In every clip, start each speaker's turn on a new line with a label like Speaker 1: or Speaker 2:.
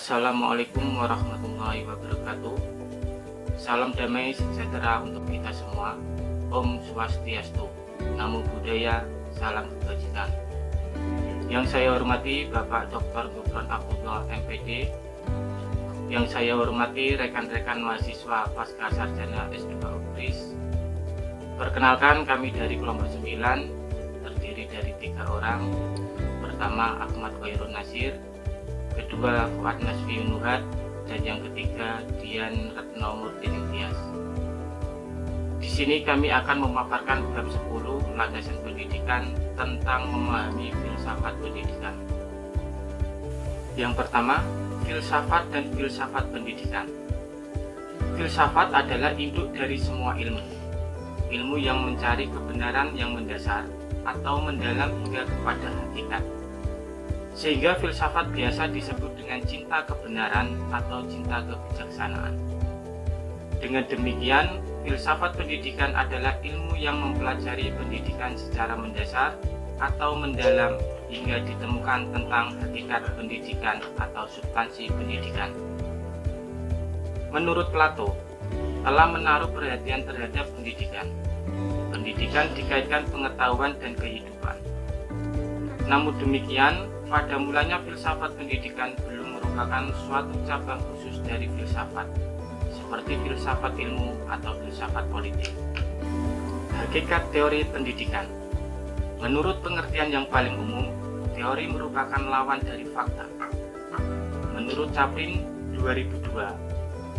Speaker 1: Assalamualaikum warahmatullahi wabarakatuh. Salam damai sejahtera untuk kita semua. Om Swastiastu, Namo Buddhaya, salam kebajikan. Yang saya hormati Bapak Dr. Gufron Abdullah MPD. Yang saya hormati rekan-rekan mahasiswa Pasca Sarjana S2 UPRIS. Perkenalkan, kami dari kelompok 9, terdiri dari 3 orang. Pertama Ahmad Khairun Nasir, kedua Fuad Nasfi Nuhat, dan yang ketiga Dian Retno Murtini Tias. Di sini kami akan memaparkan bab 10 landasan pendidikan tentang memahami filsafat pendidikan. Yang pertama, filsafat dan filsafat pendidikan. Filsafat adalah induk dari semua ilmu. Ilmu yang mencari kebenaran yang mendasar atau mendalam hingga kepada hakikat. Sehingga filsafat biasa disebut dengan cinta kebenaran atau cinta kebijaksanaan. Dengan demikian, filsafat pendidikan adalah ilmu yang mempelajari pendidikan secara mendasar atau mendalam hingga ditemukan tentang hakikat pendidikan atau substansi pendidikan. Menurut Plato, telah menaruh perhatian terhadap pendidikan. Pendidikan dikaitkan pengetahuan dan kehidupan. Namun demikian, pada mulanya filsafat pendidikan belum merupakan suatu cabang khusus dari filsafat, seperti filsafat ilmu atau filsafat politik. Hakikat teori pendidikan. Menurut pengertian yang paling umum, teori merupakan lawan dari fakta. Menurut Chaplin 2002,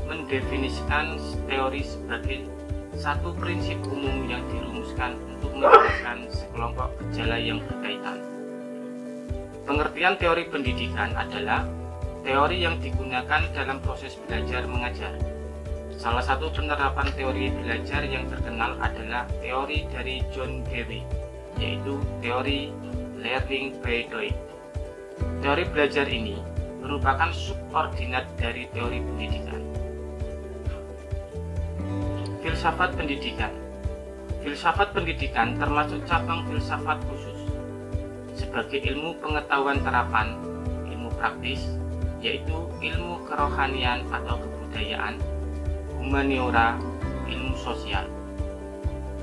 Speaker 1: mendefinisikan teori sebagai satu prinsip umum yang dirumuskan untuk menjelaskan sekelompok gejala yang berkaitan. Pengertian teori pendidikan adalah teori yang digunakan dalam proses belajar mengajar. Salah satu penerapan teori belajar yang terkenal adalah teori dari John Dewey, yaitu teori learning by doing. Teori belajar ini merupakan subordinat dari teori pendidikan. Filsafat pendidikan. Filsafat pendidikan termasuk cabang filsafat khusus sebagai ilmu pengetahuan terapan, ilmu praktis, yaitu ilmu kerohanian atau kebudayaan, humaniora, ilmu sosial.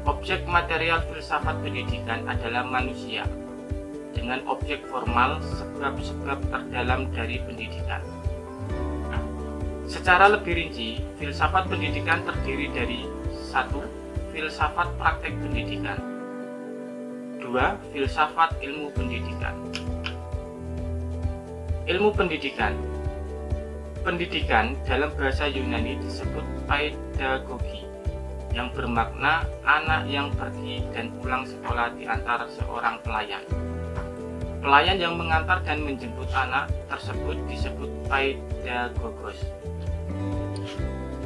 Speaker 1: Objek material filsafat pendidikan adalah manusia, dengan objek formal sebab-sebab terdalam dari pendidikan. Secara lebih rinci, filsafat pendidikan terdiri dari 1. Filsafat praktek pendidikan. 2. Filsafat ilmu pendidikan. Ilmu pendidikan. Pendidikan dalam bahasa Yunani disebut pedagogi, yang bermakna anak yang pergi dan pulang sekolah di antara seorang pelayan. Pelayan yang mengantar dan menjemput anak tersebut disebut pedagogos.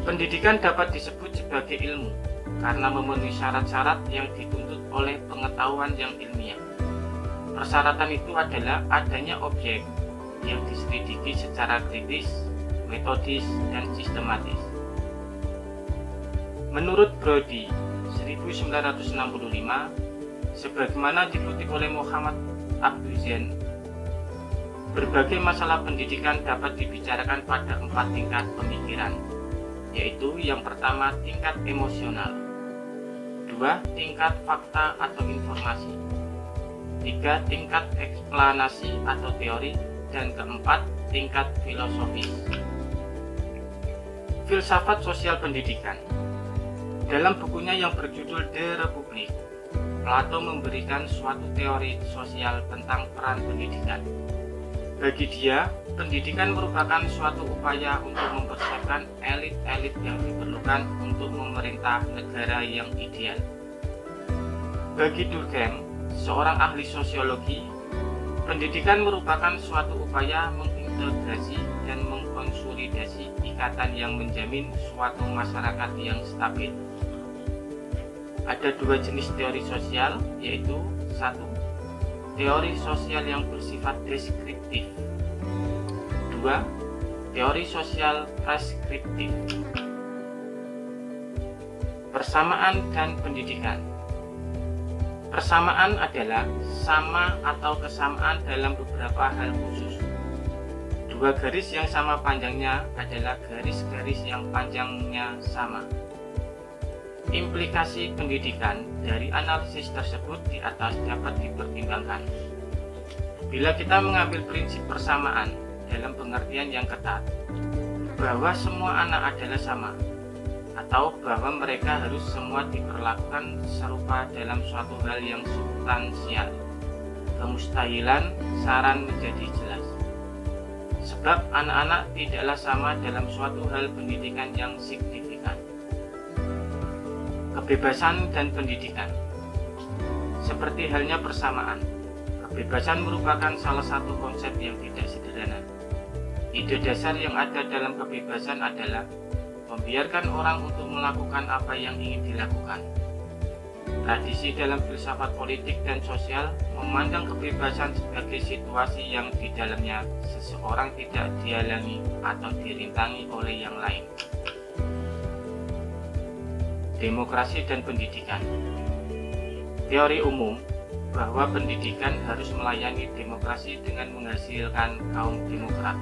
Speaker 1: Pendidikan dapat disebut sebagai ilmu karena memenuhi syarat-syarat yang dituntut oleh pengetahuan yang ilmiah. Persyaratan itu adalah adanya objek yang diselidiki secara kritis, metodis, dan sistematis. Menurut Brody 1965, sebagaimana dikutip oleh Muhammad Abduzen, berbagai masalah pendidikan dapat dibicarakan pada 4 tingkat pemikiran, yaitu yang pertama tingkat emosional, 2. Tingkat fakta atau informasi, 3. Tingkat eksplanasi atau teori, dan keempat, tingkat filosofis. Filsafat sosial pendidikan. Dalam bukunya yang berjudul The Republic, Plato memberikan suatu teori sosial tentang peran pendidikan. Bagi dia, pendidikan merupakan suatu upaya untuk mempersiapkan elit-elit yang diperlukan untuk memerintah negara yang ideal. Bagi Durkheim, seorang ahli sosiologi, pendidikan merupakan suatu upaya mengintegrasi dan mengkonsolidasi ikatan yang menjamin suatu masyarakat yang stabil. Ada 2 jenis teori sosial, yaitu 1. Teori sosial yang bersifat deskriptif. 2. Teori sosial preskriptif. Persamaan dan pendidikan. Persamaan adalah sama atau kesamaan dalam beberapa hal khusus. Dua garis yang sama panjangnya adalah garis-garis yang panjangnya sama. Implikasi pendidikan dari analisis tersebut di atas dapat dipertimbangkan. Bila kita mengambil prinsip persamaan dalam pengertian yang ketat, bahwa semua anak adalah sama, atau bahwa mereka harus semua diperlakukan serupa dalam suatu hal yang substansial, kemustahilan saran menjadi jelas. Sebab anak-anak tidaklah sama dalam suatu hal pendidikan yang signifikan. Kebebasan dan pendidikan. Seperti halnya persamaan, kebebasan merupakan salah satu konsep yang tidak sederhana. Ide dasar yang ada dalam kebebasan adalah membiarkan orang untuk melakukan apa yang ingin dilakukan. Tradisi dalam filsafat politik dan sosial memandang kebebasan sebagai situasi yang di dalamnya seseorang tidak dihalangi atau dirintangi oleh yang lain. Demokrasi dan pendidikan. Teori umum bahwa pendidikan harus melayani demokrasi dengan menghasilkan kaum demokrat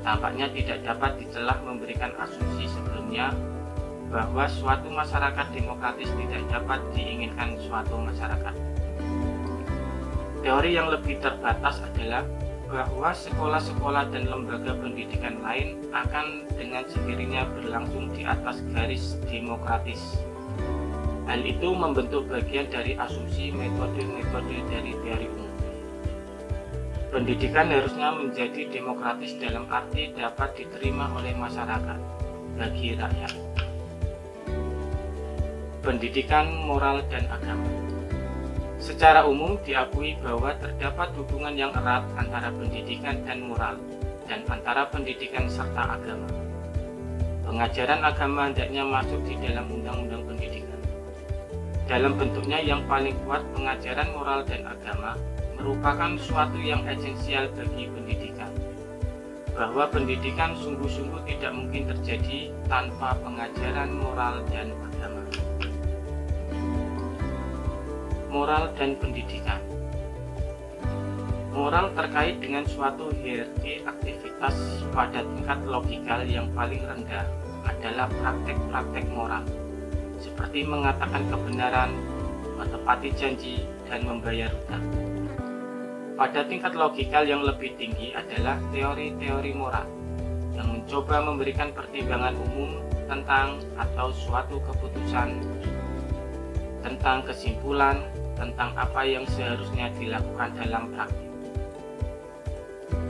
Speaker 1: tampaknya tidak dapat dicelah memberikan asumsi sebelumnya bahwa suatu masyarakat demokratis tidak dapat diinginkan suatu masyarakat. Teori yang lebih terbatas adalah bahwa sekolah-sekolah dan lembaga pendidikan lain akan dengan sendirinya berlangsung di atas garis demokratis. Hal itu membentuk bagian dari asumsi metode-metode dari teori umum. Pendidikan harusnya menjadi demokratis dalam arti dapat diterima oleh masyarakat bagi rakyat. Pendidikan, moral, dan agama. Secara umum diakui bahwa terdapat hubungan yang erat antara pendidikan dan moral, dan antara pendidikan serta agama. Pengajaran agama hendaknya masuk di dalam undang-undang pendidikan. Dalam bentuknya yang paling kuat, pengajaran moral dan agama merupakan suatu yang esensial bagi pendidikan. Bahwa pendidikan sungguh-sungguh tidak mungkin terjadi tanpa pengajaran moral dan agama. Moral dan pendidikan. Moral terkait dengan suatu hierarki aktivitas pada tingkat logikal yang paling rendah adalah praktek-praktek moral, seperti mengatakan kebenaran, menepati janji, dan membayar hutang. Pada tingkat logikal yang lebih tinggi adalah teori-teori moral yang mencoba memberikan pertimbangan umum tentang atau suatu keputusan, tentang kesimpulan, tentang apa yang seharusnya dilakukan dalam praktik.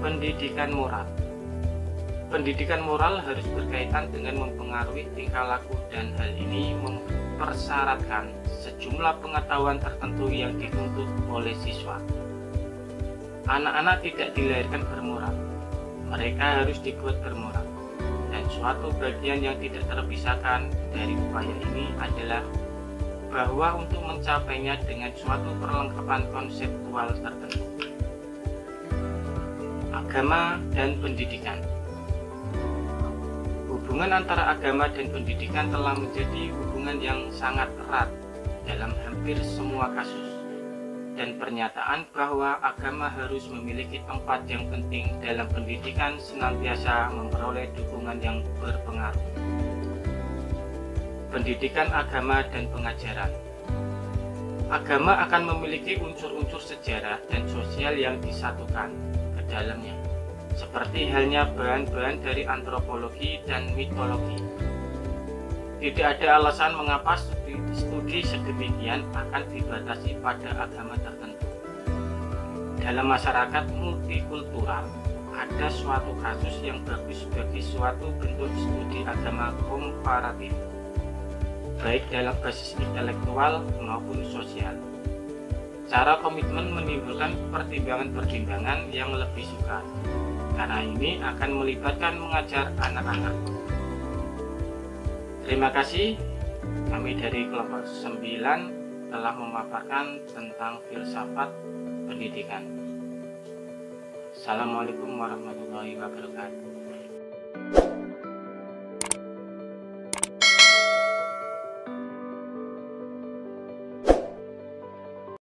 Speaker 1: Pendidikan moral. Pendidikan moral harus berkaitan dengan mempengaruhi tingkah laku, dan hal ini mempersyaratkan sejumlah pengetahuan tertentu yang dituntut oleh siswa. Anak-anak tidak dilahirkan bermoral, mereka harus dibuat bermoral, dan suatu bagian yang tidak terpisahkan dari upaya ini adalah bahwa untuk mencapainya dengan suatu perlengkapan konseptual tertentu. Agama dan pendidikan. Hubungan antara agama dan pendidikan telah menjadi hubungan yang sangat erat dalam hampir semua kasus, dan pernyataan bahwa agama harus memiliki tempat yang penting dalam pendidikan senantiasa memperoleh dukungan yang berpengaruh. Pendidikan agama dan pengajaran. Agama akan memiliki unsur-unsur sejarah dan sosial yang disatukan ke dalamnya, seperti halnya bahan-bahan dari antropologi dan mitologi. Tidak ada alasan mengapa studi sedemikian akan dibatasi pada agama tertentu. Dalam masyarakat multikultural, ada suatu kasus yang bagus bagi suatu bentuk studi agama komparatif, baik dalam basis intelektual maupun sosial. Cara komitmen menimbulkan pertimbangan-pertimbangan yang lebih sukar, karena ini akan melibatkan mengajar anak-anak. Terima kasih, kami dari kelompok 9 telah memaparkan tentang filsafat pendidikan. Assalamualaikum warahmatullahi wabarakatuh.